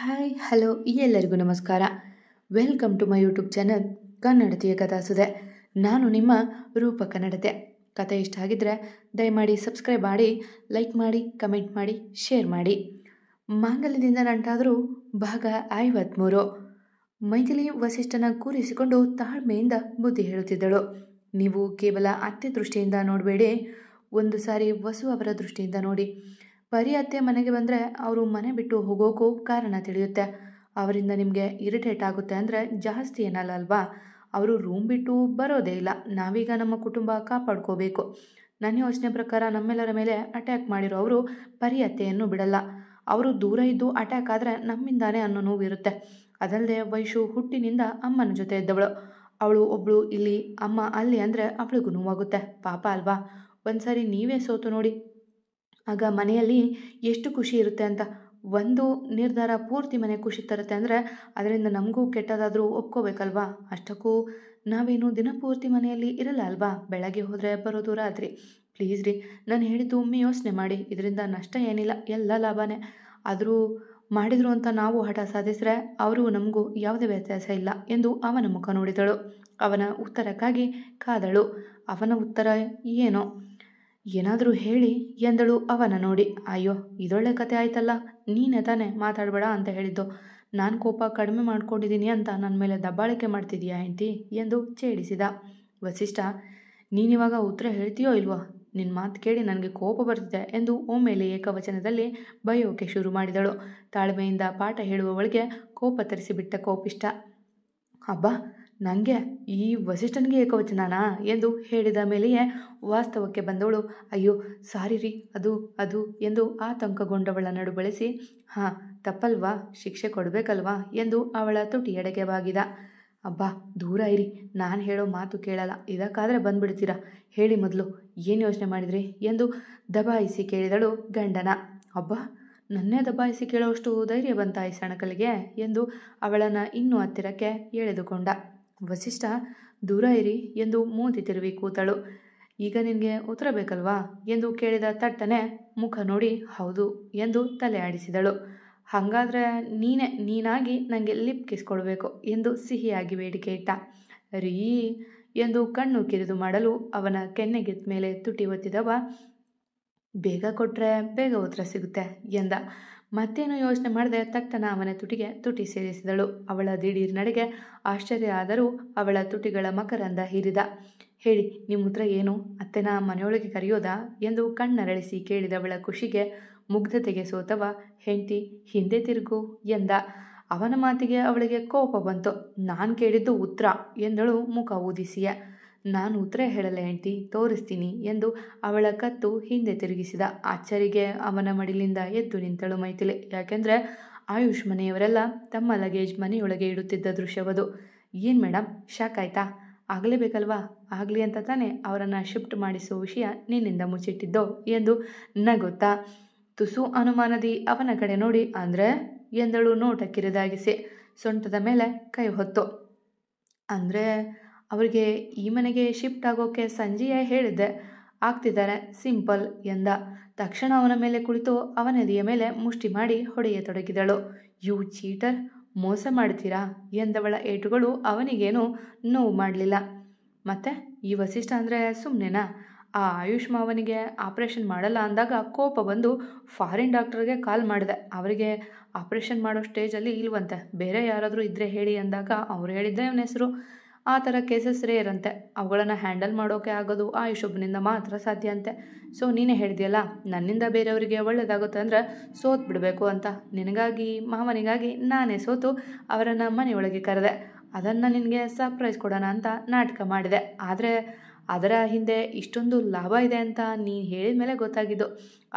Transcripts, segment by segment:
Hi hello ಎಲ್ಲರಿಗೂ ನಮಸ್ಕಾರ. Welcome to my YouTube channel ಕನ್ನಡತಿಯ ಕಥಾಸುದೆ. ನಾನು ನಿಮ್ಮ ರೂಪ ಕನ್ನಡತೆ. ಕತೆ ಇಷ್ಟ ಆಗಿದ್ದರೆ ದಯಮಾಡಿ ಸಬ್ಸ್ಕ್ರೈಬ್ ಮಾಡಿ, ಲೈಕ್ ಮಾಡಿ, ಕಮೆಂಟ್ ಮಾಡಿ, ಶೇರ್ ಮಾಡಿ. ಮಾಂಗಲ್ಯದಿಂದ ನಂಟಾದರೂ ಭಾಗ 53. ಮೈಥಿಲಿ ವಸಿಷ್ಠನ ಕೂರಿಸಿಕೊಂಡು ತಾಳ್ಮೆಯಿಂದ ಬುದ್ಧಿ ಹೇಳುತ್ತಿದ್ದಳು. ನೀವು ಕೇವಲ ಅತ್ತೆ ದೃಷ್ಟಿಯಿಂದ ನೋಡಬೇಡಿ, ಒಂದು ಸಾರಿ ವಸು ಅವರ ದೃಷ್ಟಿಯಿಂದ ನೋಡಿ. ಪರಿ ಅತ್ತೆ ಮನೆಗೆ ಬಂದರೆ ಅವರು ಮನೆ ಬಿಟ್ಟು ಹೋಗೋಕ್ಕೂ ಕಾರಣ ತಿಳಿಯುತ್ತೆ. ಅವರಿಂದ ನಿಮಗೆ ಇರಿಟೇಟ್ ಆಗುತ್ತೆ ಅಂದರೆ ಜಾಸ್ತಿ ಏನಲ್ಲ ಅಲ್ವಾ? ಅವರು ರೂಮ್ ಬಿಟ್ಟು ಬರೋದೇ ಇಲ್ಲ. ನಾವೀಗ ನಮ್ಮ ಕುಟುಂಬ ಕಾಪಾಡ್ಕೋಬೇಕು. ನನ್ನ ಯೋಚನೆ ಪ್ರಕಾರ ನಮ್ಮೆಲ್ಲರ ಮೇಲೆ ಅಟ್ಯಾಕ್ ಮಾಡಿರೋ ಅವರು ಪರಿ ಅತ್ತೆಯನ್ನು ಬಿಡಲ್ಲ. ಅವರು ದೂರ ಇದ್ದು ಅಟ್ಯಾಕ್ ಆದರೆ ನಮ್ಮಿಂದಾನೇ ಅನ್ನೋ ನೋವಿರುತ್ತೆ. ಅದಲ್ಲದೆ ವೈಶು ಹುಟ್ಟಿನಿಂದ ಅಮ್ಮನ ಜೊತೆ ಇದ್ದವಳು. ಅವಳು ಒಬ್ಬಳು ಇಲ್ಲಿ, ಅಮ್ಮ ಅಲ್ಲಿ ಅಂದರೆ ಅವಳಿಗೂ ನೋವಾಗುತ್ತೆ. ಪಾಪ ಅಲ್ವಾ? ಒಂದ್ಸರಿ ನೀವೇ ಸೋತು ನೋಡಿ, ಆಗ ಮನೆಯಲ್ಲಿ ಎಷ್ಟು ಖುಷಿ ಇರುತ್ತೆ ಅಂತ. ಒಂದು ನಿರ್ಧಾರ ಪೂರ್ತಿ ಮನೆ ಖುಷಿ ತರುತ್ತೆ ಅಂದರೆ ಅದರಿಂದ ನಮಗೂ ಕೆಟ್ಟದಾದರೂ ಒಪ್ಕೋಬೇಕಲ್ವಾ? ಅಷ್ಟಕ್ಕೂ ನಾವೇನು ದಿನಪೂರ್ತಿ ಮನೆಯಲ್ಲಿ ಇರಲ್ಲ ಅಲ್ವಾ? ಬೆಳಗ್ಗೆ ಹೋದರೆ ಬರೋದು ರಾತ್ರಿ. ಪ್ಲೀಸ್ ರೀ, ನಾನು ಹೇಳಿದ್ದು ಒಮ್ಮೆ ಯೋಚನೆ ಮಾಡಿ. ಇದರಿಂದ ನಷ್ಟ ಏನಿಲ್ಲ, ಎಲ್ಲ ಲಾಭನೇ. ಆದರೂ ಮಾಡಿದ್ರು ಅಂತ ನಾವು ಹಠ ಸಾಧಿಸಿದ್ರೆ ಅವರು ನಮಗೂ ಯಾವುದೇ ವ್ಯತ್ಯಾಸ ಇಲ್ಲ ಎಂದು ಅವನ ಮುಖ ನೋಡಿದಳು. ಅವನ ಉತ್ತರಕ್ಕಾಗಿ ಕಾದಳು. ಅವನ ಉತ್ತರ ಏನೋ ಏನಾದರೂ ಹೇಳಿ ಎಂದಳು ಅವನ ನೋಡಿ. ಅಯ್ಯೋ, ಇದೊಳ್ಳೆ ಕತೆ ಆಯ್ತಲ್ಲ, ನೀನೇ ತಾನೇ ಮಾತಾಡಬೇಡ ಅಂತ ಹೇಳಿದ್ದು. ನಾನು ಕೋಪ ಕಡಿಮೆ ಮಾಡ್ಕೊಂಡಿದ್ದೀನಿ ಅಂತ ನನ್ನ ಮೇಲೆ ದಬ್ಬಾಳಿಕೆ ಮಾಡ್ತಿದೀಯಾ ಹೆಂಡ್ತಿ ಎಂದು ಛೇಡಿಸಿದ. ವಸಿಷ್ಠ, ನೀನಿವಾಗ ಉತ್ತರ ಹೇಳ್ತೀಯೋ ಇಲ್ವೋ? ನಿನ್ನ ಮಾತು ಕೇಳಿ ನನಗೆ ಕೋಪ ಬರ್ತಿದೆ ಎಂದು ಒಮ್ಮೆಲೆ ಏಕವಚನದಲ್ಲಿ ಬಯೋಕೆ ಶುರು ಮಾಡಿದಳು. ತಾಳ್ಮೆಯಿಂದ ಪಾಠ ಹೇಳುವವಳಿಗೆ ಕೋಪ ತರಿಸಿಬಿಟ್ಟ ಕೋಪಿಷ್ಟ. ಅಬ್ಬಾ, ನನಗೆ ಈ ವಸಿಷ್ಠನಿಗೆ ಏಕವಚನನಾ ಎಂದು ಹೇಳಿದ ಮೇಲೆಯೇ ವಾಸ್ತವಕ್ಕೆ ಬಂದವಳು. ಅಯ್ಯೋ ಸಾರಿ ರೀ, ಅದು ಎಂದು ಆತಂಕಗೊಂಡವಳ ನಡು ಬಳಸಿ, ಹಾಂ ತಪ್ಪಲ್ವಾ, ಶಿಕ್ಷೆ ಕೊಡಬೇಕಲ್ವಾ ಎಂದು ಅವಳ ತುಟಿಯೆಡೆಗೆ ಬಾಗಿದ. ಅಬ್ಬಾ ದೂರ ಇರಿ, ನಾನು ಹೇಳೋ ಮಾತು ಕೇಳಲ್ಲ. ಇದಕ್ಕಾದರೆ ಬಂದ್ಬಿಡ್ತೀರಾ? ಹೇಳಿ ಮೊದಲು, ಏನು ಯೋಚನೆ ಮಾಡಿದ್ರಿ ಎಂದು ದಬಾಯಿಸಿ ಕೇಳಿದಳು ಗಂಡನ. ಅಬ್ಬಾ, ನನ್ನೇ ದಬಾಯಿಸಿ ಕೇಳೋಷ್ಟು ಧೈರ್ಯ ಬಂತ ಈ ಸಣಕಲಿಗೆ ಎಂದು ಅವಳನ್ನು ಇನ್ನೂ ಹತ್ತಿರಕ್ಕೆ ಎಳೆದುಕೊಂಡ. ವಸಿಷ್ಠ, ದೂರ ಇರಿ ಎಂದು ಮೂತಿ ತಿರುವಿ ಕೂತಳು. ಈಗ ನಿನಗೆ ಉತ್ತರ ಬೇಕಲ್ವಾ ಎಂದು ಕೇಳಿದ ತಟ್ಟನೆ ಮುಖ ನೋಡಿ ಹೌದು ಎಂದು ತಲೆ ಆಡಿಸಿದಳು. ಹಾಗಾದರೆ ನೀನಾಗಿ ನನಗೆ ಲಿಪ್ ಕಿಸ್ ಕೊಡಬೇಕು ಎಂದು ಸಿಹಿಯಾಗಿ ಬೇಡಿಕೆ ಇಟ್ಟ. ರೀ ಎಂದು ಕಣ್ಣು ಕಿರಿದು ಮಾಡಲು ಅವನ ಕೆನ್ನೆಗೆ ಮೇಲೆ ತುಟಿ ಒತ್ತಿದವ, ಬೇಗ ಕೊಟ್ಟರೆ ಬೇಗ ಉತ್ತರ ಸಿಗುತ್ತೆ ಎಂದ. ಮತ್ತೇನು ಯೋಚನೆ ಮಾಡದೆ ತಟ್ಟನ ಅವನ ತುಟಿಗೆ ತುಟಿ ಸೇರಿಸಿದಳು. ಅವಳ ದಿಢೀರ್ ನಡೆಗೆ ಆಶ್ಚರ್ಯ ಆದರೂ ಅವಳ ತುಟಿಗಳ ಮಕರಂದ ಹೀರಿದ. ಹೇಳಿ, ನಿಮ್ಮ ಉತ್ತರ ಏನು? ಅತ್ತೆನ ಮನೆಯೊಳಗೆ ಕರೆಯೋದಾ ಎಂದು ಕಣ್ಣರಳಿಸಿ ಕೇಳಿದವಳ ಖುಷಿಗೆ ಮುಗ್ಧತೆಗೆ ಸೋತವ ಹೆಂಡ್ತಿ ಹಿಂದೆ ತಿರುಗು ಎಂದ. ಅವನ ಮಾತಿಗೆ ಅವಳಿಗೆ ಕೋಪ ಬಂತು. ನಾನು ಕೇಳಿದ್ದು ಉತ್ತರ ಎಂದಳು ಮುಖ ಊದಿಸಿಯ. ನಾನು ಉತ್ತರ ಹೇಳಲ್ಲ ಹೆಂಡ್ತಿ, ತೋರಿಸ್ತೀನಿ ಎಂದು ಅವಳ ಕತ್ತು ಹಿಂದೆ ತಿರುಗಿಸಿದ. ಅಚ್ಚರಿಗೆ ಅವನ ಮಡಿಲಿಂದ ಎದ್ದು ನಿಂತಳು ಮೈಥಿಲಿ. ಯಾಕೆಂದರೆ ಆಯುಷ್ ಮನೆಯವರೆಲ್ಲ ತಮ್ಮ ಲಗೇಜ್ ಮನೆಯೊಳಗೆ ಇಡುತ್ತಿದ್ದ ದೃಶ್ಯವದು. ಏನು ಮೇಡಮ್, ಶಾಕ್ ಆಯ್ತಾ? ಆಗಲೇಬೇಕಲ್ವಾ? ಆಗಲಿ ಅಂತ ತಾನೇ ಅವರನ್ನು ಶಿಫ್ಟ್ ಮಾಡಿಸೋ ವಿಷಯ ನಿನ್ನಿಂದ ಮುಚ್ಚಿಟ್ಟಿದ್ದೋ ಎಂದು ನಗುತ್ತಾ ತುಸು ಅನುಮಾನದಿ ಅವನ ಕಡೆ ನೋಡಿ, ಅಂದರೆ ಎಂದಳು ನೋಟ ಕಿರಿದಾಗಿಸಿ ಸೊಂಟದ ಮೇಲೆ ಕೈ ಹೊತ್ತು. ಅಂದರೆ ಅವರಿಗೆ ಈ ಮನೆಗೆ ಶಿಫ್ಟ್ ಆಗೋಕ್ಕೆ ಸಂಜೆಯೇ ಹೇಳಿದ್ದೆ, ಆಗ್ತಿದ್ದಾರೆ, ಸಿಂಪಲ್ ಎಂದ. ತಕ್ಷಣ ಅವನ ಮೇಲೆ ಕುಳಿತು ಅವನೆದೆಯ ಮೇಲೆ ಮುಷ್ಟಿ ಮಾಡಿ ಹೊಡೆಯತೊಡಗಿದಳು. ಯು ಚೀಟರ್, ಮೋಸ ಮಾಡ್ತೀರಾ ಎಂದವಳ ಏಟುಗಳು ಅವನಿಗೇನು ನೋವು ಮಾಡಲಿಲ್ಲ. ಮತ್ತೆ ಈ ವಸಿಷ್ಠ ಅಂದರೆ ಸುಮ್ಮನೆನಾ? ಆ ಆಯುಷ್ ಮಾವನಿಗೆ ಆಪ್ರೇಷನ್ ಮಾಡಲ್ಲ ಅಂದಾಗ ಕೋಪ ಬಂದು ಫಾರಿನ್ ಡಾಕ್ಟರ್ಗೆ ಕಾಲ್ ಮಾಡಿದೆ. ಅವರಿಗೆ ಆಪ್ರೇಷನ್ ಮಾಡೋ ಸ್ಟೇಜಲ್ಲಿ ಇಲ್ವಂತೆ, ಬೇರೆ ಯಾರಾದರೂ ಇದ್ದರೆ ಹೇಳಿ ಅಂದಾಗ ಅವ್ರು ಹೇಳಿದ್ದೆ ಅವನ ಹೆಸರು. ಆ ಥರ ಕೇಸಸ್ ರೇರ್ ಅಂತೆ. ಅವುಗಳನ್ನು ಹ್ಯಾಂಡಲ್ ಮಾಡೋಕೆ ಆಗೋದು ಆಯುಷ್ ಒಬ್ಬನಿಂದ ಮಾತ್ರ ಸಾಧ್ಯ ಅಂತೆ. ಸೊ ನೀನೇ ಹೇಳಿದೆಯಲ್ಲ, ನನ್ನಿಂದ ಬೇರೆಯವರಿಗೆ ಒಳ್ಳೆಯದಾಗುತ್ತೆ ಅಂದರೆ ಸೋತು ಬಿಡಬೇಕು ಅಂತ. ನಿನಗಾಗಿ ಮಾವನಿಗಾಗಿ ನಾನೇ ಸೋತು ಅವರನ್ನು ಮನೆಯೊಳಗೆ ಕರೆದೆ. ಅದನ್ನು ನಿನಗೆ ಸರ್ಪ್ರೈಸ್ ಕೊಡೋಣ ಅಂತ ನಾಟಕ ಮಾಡಿದೆ. ಆದರೆ ಅದರ ಹಿಂದೆ ಇಷ್ಟೊಂದು ಲಾಭ ಇದೆ ಅಂತ ನೀನು ಹೇಳಿದ ಮೇಲೆ ಗೊತ್ತಾಗಿದ್ದು.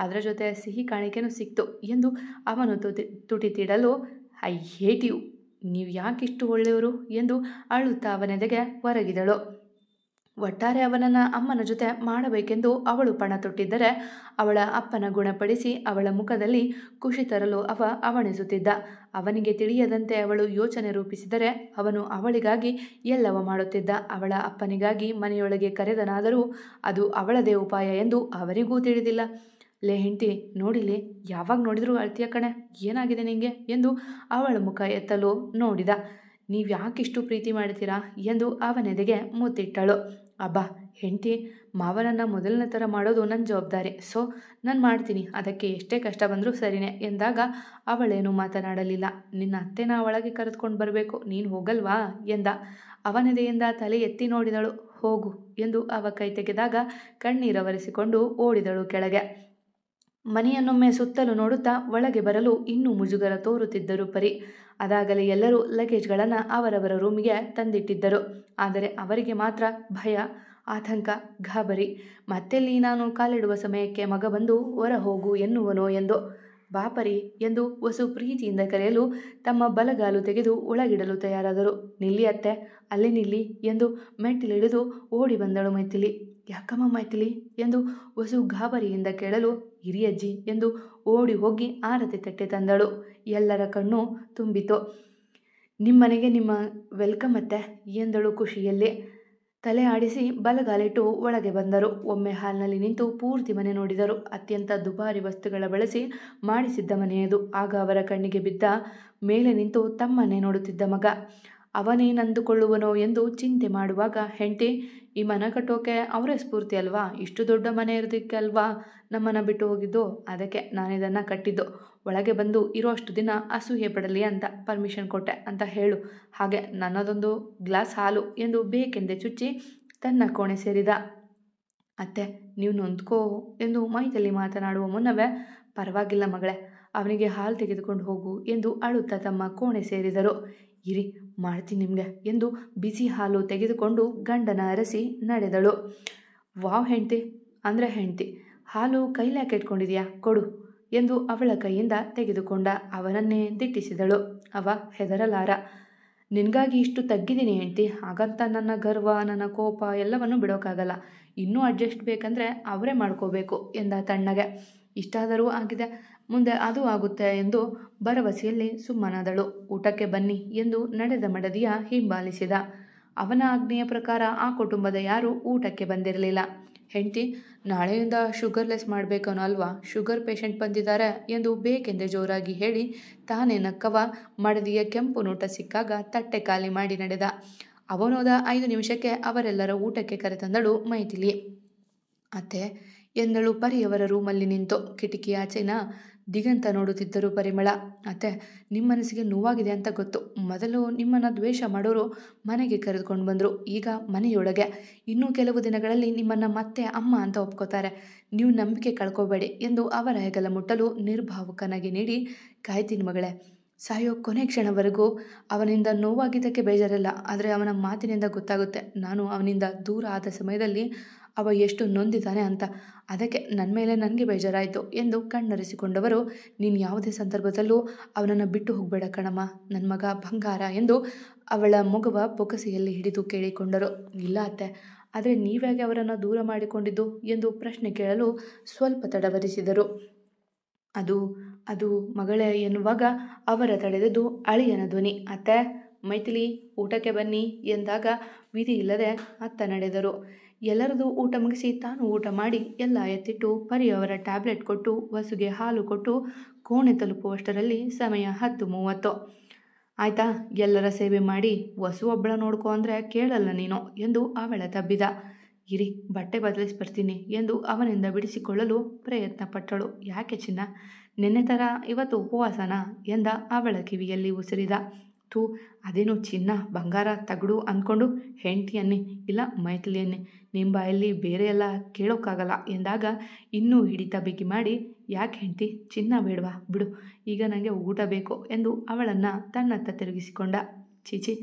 ಅದರ ಜೊತೆ ಸಿಹಿ ಕಾಣಿಕೆನೂ ಸಿಕ್ತು ಎಂದು ಅವನು ತುಟಿ ತೀಡಲು, ಐ ಹೇಟ್ ಯು, ನೀವು ಯಾಕಿಷ್ಟು ಒಳ್ಳೆಯವರು ಎಂದು ಅಳುತ್ತಾ ಅವನೆದೆಗೆ ಹೊರಗಿದಳು. ಒಟ್ಟಾರೆ ಅವನನ್ನು ಅಮ್ಮನ ಜೊತೆ ಮಾಡಬೇಕೆಂದು ಅವಳು ಪಣ ತೊಟ್ಟಿದ್ದರೆ ಅವಳ ಅಪ್ಪನ ಗುಣಪಡಿಸಿ ಅವಳ ಮುಖದಲ್ಲಿ ಖುಷಿ ತರಲು ಅವಣಿಸುತ್ತಿದ್ದ. ಅವನಿಗೆ ತಿಳಿಯದಂತೆ ಅವಳು ಯೋಚನೆ ರೂಪಿಸಿದರೆ ಅವನು ಅವಳಿಗಾಗಿ ಎಲ್ಲವ ಮಾಡುತ್ತಿದ್ದ. ಅವಳ ಅಪ್ಪನಿಗಾಗಿ ಮನೆಯೊಳಗೆ ಕರೆದನಾದರೂ ಅದು ಅವಳದೇ ಉಪಾಯ ಎಂದು ಅವನಿಗೂ ತಿಳಿದಿಲ್ಲ. ಲೇ ಹೆಂಡತಿ ನೋಡಿಲಿ, ಯಾವಾಗ ನೋಡಿದ್ರೂ ಅಳ್ತೀಯ ಕಣೆ, ಏನಾಗಿದೆ ನಿಂಗೆ ಎಂದು ಅವಳ ಮುಖ ಎತ್ತಲು ನೋಡಿದ. ನೀವು ಯಾಕಿಷ್ಟು ಪ್ರೀತಿ ಮಾಡ್ತೀರಾ ಎಂದು ಅವನೆದೆಗೆ ಮುತ್ತಿಟ್ಟಳು. ಅಬ್ಬಾ ಹೆಂಡತಿ, ಮಾವನನ್ನು ಮೊದಲನೇ ಥರ ಮಾಡೋದು ನನ್ನ ಜವಾಬ್ದಾರಿ, ಸೊ ನಾನು ಮಾಡ್ತೀನಿ, ಅದಕ್ಕೆ ಎಷ್ಟೇ ಕಷ್ಟ ಬಂದರೂ ಸರಿನೇ ಎಂದಾಗ ಅವಳೇನು ಮಾತನಾಡಲಿಲ್ಲ. ನಿನ್ನ ಅತ್ತೆನ ಒಳಗೆ ಕರೆದುಕೊಂಡು ಬರಬೇಕು, ನೀನು ಹೋಗಲ್ವಾ ಎಂದ. ಅವನೆದೆಯಿಂದ ತಲೆ ಎತ್ತಿ ನೋಡಿದಳು. ಹೋಗು ಎಂದು ಅವ ಕೈ ತೆಗೆದಾಗ ಕಣ್ಣೀರವರಿಸಿಕೊಂಡು ಓಡಿದಳು ಕೆಳಗೆ. ಮನೆಯನ್ನೊಮ್ಮೆ ಸುತ್ತಲೂ ನೋಡುತ್ತಾ ಒಳಗೆ ಬರಲು ಇನ್ನೂ ಮುಜುಗರ ತೋರುತ್ತಿದ್ದರು ಪರಿ. ಅದಾಗಲೇ ಎಲ್ಲರೂ ಲಗೇಜ್ಗಳನ್ನು ಅವರವರ ರೂಮಿಗೆ ತಂದಿಟ್ಟಿದ್ದರು. ಆದರೆ ಅವರಿಗೆ ಮಾತ್ರ ಭಯ, ಆತಂಕ, ಗಾಬರಿ. ಮತ್ತೆಲ್ಲಿ ನಾನು ಕಾಲಿಡುವ ಸಮಯಕ್ಕೆ ಮಗ ಬಂದು ಹೊರ ಹೋಗು ಎನ್ನುವನೋ ಎಂದು. ಬಾಪರಿ ಎಂದು ವಸು ಪ್ರೀತಿಯಿಂದ ಕರೆಯಲು ತಮ್ಮ ಬಲಗಾಲು ತೆಗೆದು ಒಳಗಿಡಲು ತಯಾರಾದರು. ನಿಲ್ಲಿ ಅತ್ತೆ, ಅಲ್ಲಿ ನಿಲ್ಲಿ ಎಂದು ಮೆಟ್ಟಿಲಿಳಿದು ಓಡಿ ಬಂದಳು ಮೈಥಿಲಿ. ಯಾಕಮ್ಮ ಮೈಥಿಲಿ ಎಂದು ವಸು ಗಾಬರಿಯಿಂದ ಕೇಳಲು, ಹಿರಿಯಜ್ಜಿ ಎಂದು ಓಡಿ ಹೋಗಿ ಆರತಿ ತಟ್ಟೆ ತಂದಳು. ಎಲ್ಲರ ಕಣ್ಣು ತುಂಬಿತು. ನಿಮ್ಮನೆಗೆ ನಿಮ್ಮ ವೆಲ್ಕಮ್ ಅತ್ತೆ ಎಂದಳು ಖುಷಿಯಲ್ಲಿ. ತಲೆ ಆಡಿಸಿ ಬಲಗಾಲಿಟ್ಟು ಒಳಗೆ ಬಂದರು. ಒಮ್ಮೆ ಹಾಲ್ನಲ್ಲಿ ನಿಂತು ಪೂರ್ತಿ ಮನೆ ನೋಡಿದರು. ಅತ್ಯಂತ ದುಬಾರಿ ವಸ್ತುಗಳ ಬಳಸಿ ಮಾಡಿಸಿದ್ದ ಮನೆಯದು. ಆಗ ಅವರ ಕಣ್ಣಿಗೆ ಬಿದ್ದ ಮೇಲೆ ನಿಂತು ತಮ್ಮನ್ನೇ ನೋಡುತ್ತಿದ್ದ ಮಗ. ಅವನೇನಂದುಕೊಳ್ಳುವನೋ ಎಂದು ಚಿಂತೆ ಮಾಡುವಾಗ ಹೆಂಡತಿ, ಈ ಮನೆ ಕಟ್ಟೋಕೆ ಅವರೇ ಸ್ಫೂರ್ತಿ ಅಲ್ವಾ, ಇಷ್ಟು ದೊಡ್ಡ ಮನೆ ಇರೋದಕ್ಕೆ ಅಲ್ವಾ ನಮ್ಮನ್ನು ಬಿಟ್ಟು ಹೋಗಿದ್ದು, ಅದಕ್ಕೆ ನಾನಿದನ್ನು ಕಟ್ಟಿದ್ದು, ಒಳಗೆ ಬಂದು ಇರೋಷ್ಟು ದಿನ ಅಸೂಯೆ ಪಡಲಿ ಅಂತ ಪರ್ಮಿಷನ್ ಕೊಟ್ಟೆ ಅಂತ ಹೇಳು, ಹಾಗೆ ನನ್ನದೊಂದು ಗ್ಲಾಸ್ ಹಾಲು ಎಂದು ಬೇಕೆಂದೇ ಚುಚ್ಚಿ ತನ್ನ ಕೋಣೆ ಸೇರಿದ. ಅತ್ತೆ ನೀವು ನೊಂದ್ಕೋ ಎಂದು ಮೈಥಿಲಿ ಮಾತನಾಡುವ ಮುನ್ನವೇ, ಪರವಾಗಿಲ್ಲ ಮಗಳೇ, ಅವನಿಗೆ ಹಾಲು ತೆಗೆದುಕೊಂಡು ಹೋಗು ಎಂದು ಅಳುತ್ತಾ ತಮ್ಮ ಕೋಣೆ ಸೇರಿದರು. ಇರಿ ಮಾಡ್ತೀನಿ ನಿಮಗೆ ಎಂದು ಬಿಸಿ ಹಾಲು ತೆಗೆದುಕೊಂಡು ಗಂಡನ ಅರಸಿ ನಡೆದಳು. ವಾವ್ ಹೆಂಡ್ತಿ ಅಂದರೆ ಹೆಂಡ್ತಿ, ಹಾಲು ಕೈಲಾಕೆ ಇಟ್ಕೊಂಡಿದ್ಯಾ, ಕೊಡು ಎಂದು ಅವಳ ಕೈಯಿಂದ ತೆಗೆದುಕೊಂಡ ಅವನನ್ನೇ ದಿಟ್ಟಿಸಿದಳು. ಅವ ಹೆದರಲಾರ. ನಿನಗಾಗಿ ಇಷ್ಟು ತಗ್ಗಿದ್ದೀನಿ ಹೆಂಡ್ತಿ, ಹಾಗಂತ ನನ್ನ ಗರ್ವ, ನನ್ನ ಕೋಪ ಎಲ್ಲವನ್ನೂ ಬಿಡೋಕ್ಕಾಗಲ್ಲ, ಇನ್ನೂ ಅಡ್ಜಸ್ಟ್ ಬೇಕಂದರೆ ಅವರೇ ಮಾಡ್ಕೋಬೇಕು ಎಂದ ತಣ್ಣಗೆ. ಇಷ್ಟಾದರೂ ಆಗಿದೆ, ಮುಂದೆ ಅದು ಆಗುತ್ತೆ ಎಂದು ಭರವಸೆಯಲ್ಲಿ ಸುಮ್ಮನಾದಳು. ಊಟಕ್ಕೆ ಬನ್ನಿ ಎಂದು ನಡೆದ ಮಡದಿಯ ಹಿಂಬಾಲಿಸಿದ. ಅವನ ಆಜ್ಞೆಯ ಪ್ರಕಾರ ಆ ಕುಟುಂಬದ ಯಾರೂ ಊಟಕ್ಕೆ ಬಂದಿರಲಿಲ್ಲ. ಹೆಂಡತಿ, ನಾಳೆಯಿಂದ ಶುಗರ್ಲೆಸ್ ಮಾಡಬೇಕನೋ ಅಲ್ವಾ, ಶುಗರ್ ಪೇಷಂಟ್ ಬಂದಿದ್ದಾರೆ ಎಂದು ಬೇಕೆಂದೇ ಜೋರಾಗಿ ಹೇಳಿ ತಾನೇ ನಕ್ಕವ ಮಡದಿಯ ಕೆಂಪು ನೋಟ ಸಿಕ್ಕಾಗ ತಟ್ಟೆ ಖಾಲಿ ಮಾಡಿ ನಡೆದ. ಅವನೋದ 5 ನಿಮಿಷಕ್ಕೆ ಅವರೆಲ್ಲರ ಊಟಕ್ಕೆ ಕರೆತಂದಳು ಮೈಥಿಲಿ. ಅತ್ತೆ ಎಂದಳು ಪರಿಯವರ ರೂಮಲ್ಲಿ ನಿಂತು. ಕಿಟಕಿ ಆಚೆನ ದಿಗಂತ ನೋಡುತ್ತಿದ್ದರು ಪರಿಮಳ. ಅತ್ತೆ, ನಿಮ್ಮ ಮನಸ್ಸಿಗೆ ನೋವಾಗಿದೆ ಅಂತ ಗೊತ್ತು. ಮೊದಲು ನಿಮ್ಮನ್ನು ದ್ವೇಷ ಮಾಡೋರು ಮನೆಗೆ ಕರೆದುಕೊಂಡು ಬಂದರು, ಈಗ ಮನೆಯೊಳಗೆ. ಇನ್ನೂ ಕೆಲವು ದಿನಗಳಲ್ಲಿ ನಿಮ್ಮನ್ನು ಮತ್ತೆ ಅಮ್ಮ ಅಂತ ಒಪ್ಕೋತಾರೆ. ನೀವು ನಂಬಿಕೆ ಕಳ್ಕೋಬೇಡಿ ಎಂದು ಅವರ ಹೆಗಲ ಮುಟ್ಟಲು ನಿರ್ಭಾವುಕನಾಗಿ ನೀಡಿ, ಕಾಯ್ತೀನಿ ಮಗಳೇ, ಸಾಯೋ ಕೊನೆ ಕ್ಷಣವರೆಗೂ. ಅವನಿಂದ ನೋವಾಗಿದ್ದಕ್ಕೆ ಬೇಜಾರಿಲ್ಲ, ಆದರೆ ಅವನ ಮಾತಿನಿಂದ ಗೊತ್ತಾಗುತ್ತೆ ನಾನು ಅವನಿಂದ ದೂರ ಆದ ಸಮಯದಲ್ಲಿ ಅವ ಎಷ್ಟು ನೊಂದಿದ್ದಾನೆ ಅಂತ. ಅದಕ್ಕೆ ನನ್ನ ಮೇಲೆ ನನಗೆ ಬೇಜಾರಾಯಿತು ಎಂದು ಕಣ್ಣರಿಸಿಕೊಂಡವರು, ನೀನು ಯಾವುದೇ ಸಂದರ್ಭದಲ್ಲೂ ಅವನನ್ನು ಬಿಟ್ಟು ಹೋಗಬೇಡ ಕಣಮ್ಮ, ನನ್ನ ಮಗ ಬಂಗಾರ ಎಂದು ಅವಳ ಮೊಗವ ಬೊಗಸೆಯಲ್ಲಿ ಹಿಡಿದು ಕೇಳಿಕೊಂಡರು. ಇಲ್ಲ ಅತ್ತೆ, ಆದರೆ ನೀವ್ಯಾಗೆ ಅವರನ್ನು ದೂರ ಮಾಡಿಕೊಂಡಿದ್ದು ಎಂದು ಪ್ರಶ್ನೆ ಕೇಳಲು ಸ್ವಲ್ಪ ತಡವರಿಸಿದರು. ಅದು ಅದು ಮಗಳೇ ಎನ್ನುವಾಗ ಅವರ ತಡೆದದ್ದು ಅಳಿಯನ ಧ್ವನಿ. ಅತ್ತೆ, ಮೈಥಿಲಿ ಊಟಕ್ಕೆ ಬನ್ನಿ ಎಂದಾಗ ವಿಧಿ ಇಲ್ಲದೆ ಅತ್ತ ನಡೆದರು. ಎಲ್ಲರದು ಊಟ ಮುಗಿಸಿ ತಾನು ಊಟ ಮಾಡಿ ಎಲ್ಲ ಎತ್ತಿಟ್ಟು ಪರಿಯವರ ಟ್ಯಾಬ್ಲೆಟ್ ಕೊಟ್ಟು ವಸುಗೆ ಹಾಲು ಕೊಟ್ಟು ಕೋಣೆ ತಲುಪುವಷ್ಟರಲ್ಲಿ ಸಮಯ 10:30. ಆಯ್ತಾ, ಎಲ್ಲರ ಸೇವೆ ಮಾಡಿ ವಸು ಒಬ್ಬಳ ನೋಡ್ಕೊ ಅಂದರೆ ಕೇಳಲ್ಲ ನೀನು ಎಂದು ಅವಳ ತಬ್ಬಿದ. ಇರಿ ಬಟ್ಟೆ ಬದಲಿಸಿ ಬರ್ತೀನಿ ಎಂದು ಅವನಿಂದ ಬಿಡಿಸಿಕೊಳ್ಳಲು ಪ್ರಯತ್ನ ಪಟ್ಟಳು. ಯಾಕೆ ಚಿನ್ನ, ನಿನ್ನೆ ಥರ ಇವತ್ತು ಉಪವಾಸನಾ ಎಂದ ಅವಳ ಕಿವಿಯಲ್ಲಿ ಉಸಿರಿದ. ಥೂ, ಅದೇನು ಚಿನ್ನ ಬಂಗಾರ ತಗಡು ಅಂದ್ಕೊಂಡು ಹೆಂಡತಿಯನ್ನೇ ಇಲ್ಲ ಮೈಥಿಲಿಯನ್ನೇ ನಿಮ್ಮ ಬಾಯಲ್ಲಿ ಬೇರೆ ಎಲ್ಲ ಕೇಳೋಕ್ಕಾಗಲ್ಲ ಎಂದಾಗ ಇನ್ನೂ ಹಿಡಿತ ಬಿಗಿ ಮಾಡಿ, ಯಾಕೆ ಹೆಂಡತಿ, ಚಿನ್ನ ಬೇಡವಾ, ಬಿಡು, ಈಗ ನನಗೆ ಊಟ ಬೇಕು ಎಂದು ಅವಳನ್ನು ತನ್ನತ್ತ ತಿರುಗಿಸಿಕೊಂಡ. ಚೀಚಿ,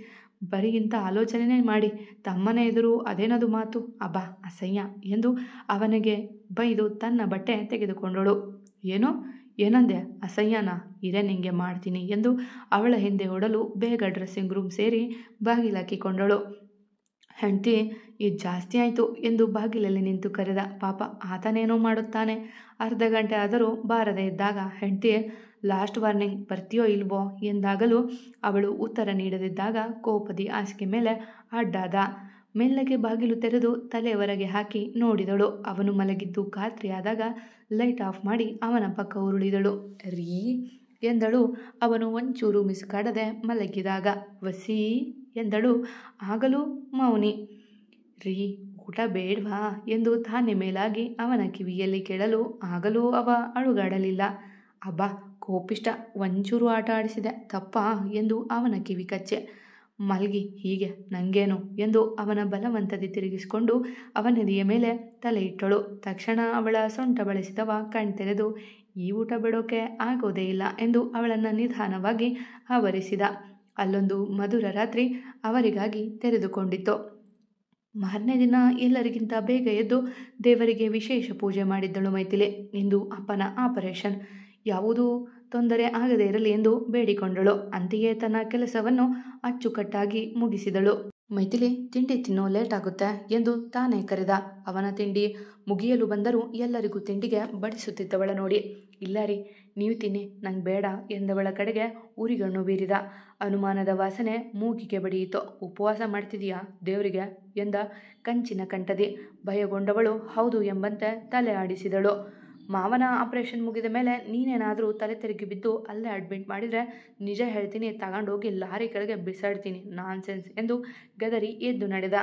ಬರೀ ಇಂಥ ಆಲೋಚನೆನೇ ಮಾಡಿ ತಮ್ಮನೇ ಎದುರು ಅದೇನದು ಮಾತು, ಅಬ್ಬಾ ಅಸಹ್ಯ ಎಂದು ಅವನಿಗೆ ಬೈದು ತನ್ನ ಬಟ್ಟೆ ತೆಗೆದುಕೊಂಡಳು. ಏನು ಏನಂದೆ, ಅಸಹ್ಯನಾ, ಇದೇ ನಿಂಗೆ ಮಾಡ್ತೀನಿ ಎಂದು ಅವಳ ಹಿಂದೆ ಓಡಲು ಬೇಗ ಡ್ರೆಸ್ಸಿಂಗ್ ರೂಮ್ ಸೇರಿ ಬಾಗಿಲಾಕಿಕೊಂಡಳು. ಹೆಂಡತಿ, ಇದು ಜಾಸ್ತಿ ಆಯಿತು ಎಂದು ಬಾಗಿಲಲ್ಲಿ ನಿಂತು ಕರೆದ. ಪಾಪ ಆತನೇನೋ ಮಾಡುತ್ತಾನೆ. ಅರ್ಧ ಗಂಟೆ ಆದರೂ ಬಾರದೇ ಇದ್ದಾಗ ಹೆಂಡತಿ, ಲಾಸ್ಟ್ ವಾರ್ನಿಂಗ್, ಬರ್ತೀಯೋ ಇಲ್ವೋ ಎಂದಾಗಲೂ ಅವಳು ಉತ್ತರ ನೀಡದಿದ್ದಾಗ ಕೋಪದಿ ಹಾಸಿಗೆ ಮೇಲೆ ಅಡ್ಡಾದ. ಮೆಲ್ಲಗೆ ಬಾಗಿಲು ತೆರೆದು ತಲೆ ಹೊರಗೆ ಹಾಕಿ ನೋಡಿದಳು. ಅವನು ಮಲಗಿದ್ದು ಖಾತ್ರಿಯಾದಾಗ ಲೈಟ್ ಆಫ್ ಮಾಡಿ ಅವನ ಪಕ್ಕ ಉರುಳಿದಳು. ರೀ ಎಂದಳು ಅವನು ಒಂಚೂರು ಮಿಸುಕಾಡದೆ ಮಲಗಿದಾಗ. ವಸಿ ಎಂದಳು. ಆಗಲೂ ಮೌನಿ. ರೀ ಊಟ ಬೇಡ್ವಾ ಎಂದು ತಾನೇ ಮೇಲಾಗಿ ಅವನ ಕಿವಿಯಲ್ಲಿ ಕೇಳಲು ಆಗಲೂ ಅವ ಅಳುಗಾಡಲಿಲ್ಲ. ಅಬ್ಬಾ ಕೋಪಿಷ್ಟ, ಒಂಚೂರು ಆಟ ಆಡಿಸಿದೆ ತಪ್ಪಾ ಎಂದು ಅವನ ಕಿವಿ ಕಚ್ಚೆ. ಮಲ್ಗಿ ಹೀಗೆ ನಂಗೇನು ಎಂದು ಅವನ ಬಲವಂತದಿ ತಿರುಗಿಸಿಕೊಂಡು ಅವನೆದೆಯ ಮೇಲೆ ತಲೆ ಇಟ್ಟಳು. ತಕ್ಷಣ ಅವಳ ಸೊಂಟ ಬಳಸಿದವ ಕಣ್ತೆರೆದು ಈ ಊಟ ಬಿಡೋಕೆ ಆಗೋದೇ ಇಲ್ಲ ಎಂದು ಅವಳನ್ನು ನಿಧಾನವಾಗಿ ಆವರಿಸಿದ. ಅಲ್ಲೊಂದು ಮಧುರ ರಾತ್ರಿ ಅವರಿಗಾಗಿ ತೆರೆದುಕೊಂಡಿತ್ತು. ಮಾರನೇ ದಿನ ಎಲ್ಲರಿಗಿಂತ ಬೇಗ ಎದ್ದು ದೇವರಿಗೆ ವಿಶೇಷ ಪೂಜೆ ಮಾಡಿದ್ದಳು ಮೈಥಿಲಿ. ಇಂದು ಅಪ್ಪನ ಆಪರೇಷನ್, ಯಾವುದೂ ತೊಂದರೆ ಆಗದೇ ಇರಲಿ ಎಂದು ಬೇಡಿಕೊಂಡಳು. ಅಂತೆಯೇ ತನ್ನ ಕೆಲಸವನ್ನು ಅಚ್ಚುಕಟ್ಟಾಗಿ ಮುಗಿಸಿದಳು. ಮೈಥಿಲಿ ತಿಂಡಿ ತಿನ್ನೋ ಲೇಟ್ ಆಗುತ್ತೆ ಎಂದು ತಾನೇ ಕರೆದ. ಅವನ ತಿಂಡಿ ಮುಗಿಯಲು ಬಂದರೂ ಎಲ್ಲರಿಗೂ ತಿಂಡಿಗೆ ಬಡಿಸುತ್ತಿದ್ದವಳ ನೋಡಿ ಇಲ್ಲ ರೀ ನೀವು ತಿನ್ನಿ ನಂಗೆ ಬೇಡ ಎಂದವಳ ಕಡೆಗೆ ಉರಿಗಣ್ಣು ಬೀರಿದ. ಅನುಮಾನದ ವಾಸನೆ ಮೂಗಿಗೆ ಬಡಿಯಿತು. ಉಪವಾಸ ಮಾಡ್ತಿದೀಯಾ ದೇವರಿಗೆ ಎಂದ ಕಂಚಿನ ಕಂಠದಿ. ಭಯಗೊಂಡವಳು ಹೌದು ಎಂಬಂತೆ ತಲೆ ಆಡಿಸಿದಳು. ಮಾವನ ಆಪರೇಷನ್ ಮುಗಿದ ಮೇಲೆ ನೀನೇನಾದರೂ ತಲೆ ತಿರುಗಿ ಬಿದ್ದು ಅಲ್ಲೇ ಅಡ್ಮಿಟ್ ಮಾಡಿದರೆ ನಿಜ ಹೇಳ್ತೀನಿ ತಗೊಂಡೋಗಿ ಲಾರಿ ಕೆಳಗೆ ಬಿಸಾಡ್ತೀನಿ ನಾನ್ಸೆನ್ಸ್ ಎಂದು ಗದರಿ ಎದ್ದು ನಡೆದ.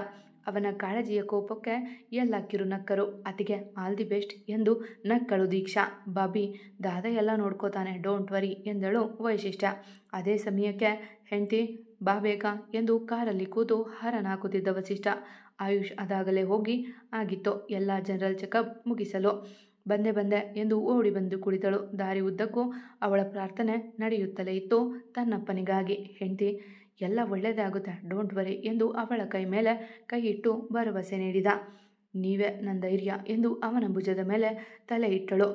ಅವನ ಕಾಳಜಿಯ ಕೋಪಕ್ಕೆ ಎಲ್ಲ ಕಿರುನಕ್ಕರು. ಅತಿಗೆ ಆಲ್ ದಿ ಬೆಸ್ಟ್ ಎಂದು ನಕ್ಕಳು ದೀಕ್ಷಾ. ಬಾಬಿ ದಾದ ಎಲ್ಲ ನೋಡ್ಕೋತಾನೆ ಡೋಂಟ್ ವರಿ ಎಂದಳು ವೈಶಿಷ್ಟ್ಯ. ಅದೇ ಸಮಯಕ್ಕೆ ಹೆಂಡ್ತಿ ಬಾ ಬೇಗ ಎಂದು ಕಾರಲ್ಲಿ ಕೂತು ಹಾರನ್ ಹಾಕುತ್ತಿದ್ದ ವಸಿಷ್ಠ. ಆಯುಷ್ ಅದಾಗಲೇ ಹೋಗಿ ಆಗಿತ್ತು ಎಲ್ಲ ಜನರಲ್ ಚೆಕಪ್ ಮುಗಿಸಲು. ಬಂದೆ ಎಂದು ಓಡಿ ಬಂದು ಕುಳಿತಳು. ದಾರಿ ಉದ್ದಕ್ಕೂ ಅವಳ ಪ್ರಾರ್ಥನೆ ನಡೆಯುತ್ತಲೇ ಇತ್ತು ತನ್ನಪ್ಪನಿಗಾಗಿ. ಹೆಂಡ್ತಿ ಎಲ್ಲ ಒಳ್ಳೆಯದೇ ಆಗುತ್ತೆ ಡೋಂಟ್ ವರಿ ಎಂದು ಅವಳ ಕೈ ಮೇಲೆ ಕೈ ಇಟ್ಟು ಭರವಸೆ ನೀಡಿದ. ನೀವೇ ನನ್ನ ಧೈರ್ಯ ಎಂದು ಅವನ ಭುಜದ ಮೇಲೆ ತಲೆ ಇಟ್ಟಳು.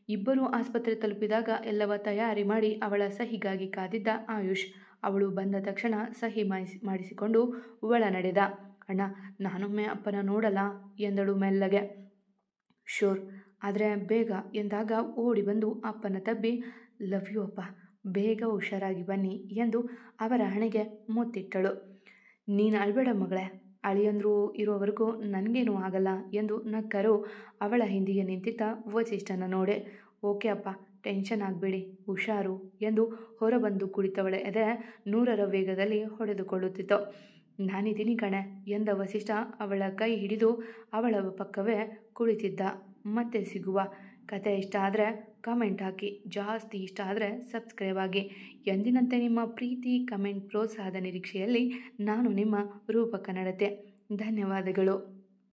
ಇಬ್ಬರೂ ಆಸ್ಪತ್ರೆ ತಲುಪಿದಾಗ ಎಲ್ಲವ ತಯಾರಿ ಮಾಡಿ ಅವಳ ಸಹಿಗಾಗಿ ಕಾದಿದ್ದ ಆಯುಷ್. ಅವಳು ಬಂದ ತಕ್ಷಣ ಸಹಿ ಮಾಡಿಸಿಕೊಂಡು ಒಳ ನಡೆದ. ಅಣ್ಣ ನಾನೊಮ್ಮೆ ಅಪ್ಪನ ನೋಡಲ್ಲ ಎಂದಳು ಮೆಲ್ಲಗೆ. ಶೋರ್ ಆದರೆ ಬೇಗ ಎಂದಾಗ ಓಡಿ ಬಂದು ಅಪ್ಪನ ತಬ್ಬಿ ಲವ್ ಯು ಅಪ್ಪ ಬೇಗ ಹುಷಾರಾಗಿ ಬನ್ನಿ ಎಂದು ಅವರ ಹಣೆಗೆ ಮುತ್ತಿಟ್ಟಳು. ನೀನು ಅಳ್ಬೇಡ ಮಗಳೇ, ಅಳಿಯಂದ್ರು ಇರೋವರೆಗೂ ನನಗೇನೂ ಆಗಲ್ಲ ಎಂದು ನಕ್ಕರು. ಅವಳ ಹಿಂದಿಗೆ ನಿಂತಿದ್ದ ವಸಿಷ್ಠನ ನೋಡೆ. ಓಕೆ ಅಪ್ಪ ಟೆನ್ಷನ್ ಆಗಬೇಡಿ ಹುಷಾರು ಎಂದು ಹೊರಬಂದು ಕುಳಿತವಳ ಎದೆ 100ರ ವೇಗದಲ್ಲಿ ಹೊಡೆದುಕೊಳ್ಳುತ್ತಿತ್ತು. ನಾನಿದ್ದೀನಿ ಕಣೆ ಎಂದ ವಸಿಷ್ಠ ಅವಳ ಕೈ ಹಿಡಿದು ಅವಳ ಪಕ್ಕವೇ ಕುಳಿತಿದ್ದ. ಮತ್ತೆ ಸಿಗುವ. ಕತೆ ಇಷ್ಟ ಆದರೆ ಕಮೆಂಟ್ ಹಾಕಿ, ಜಾಸ್ತಿ ಇಷ್ಟ ಆದರೆ ಸಬ್ಸ್ಕ್ರೈಬ್ ಆಗಿ. ಎಂದಿನಂತೆ ನಿಮ್ಮ ಪ್ರೀತಿ ಕಮೆಂಟ್ ಪ್ರೋತ್ಸಾಹದ ನಿರೀಕ್ಷೆಯಲ್ಲಿ ನಾನು ನಿಮ್ಮ ರೂಪ ಕನ್ನಡತೆ. ಧನ್ಯವಾದಗಳು.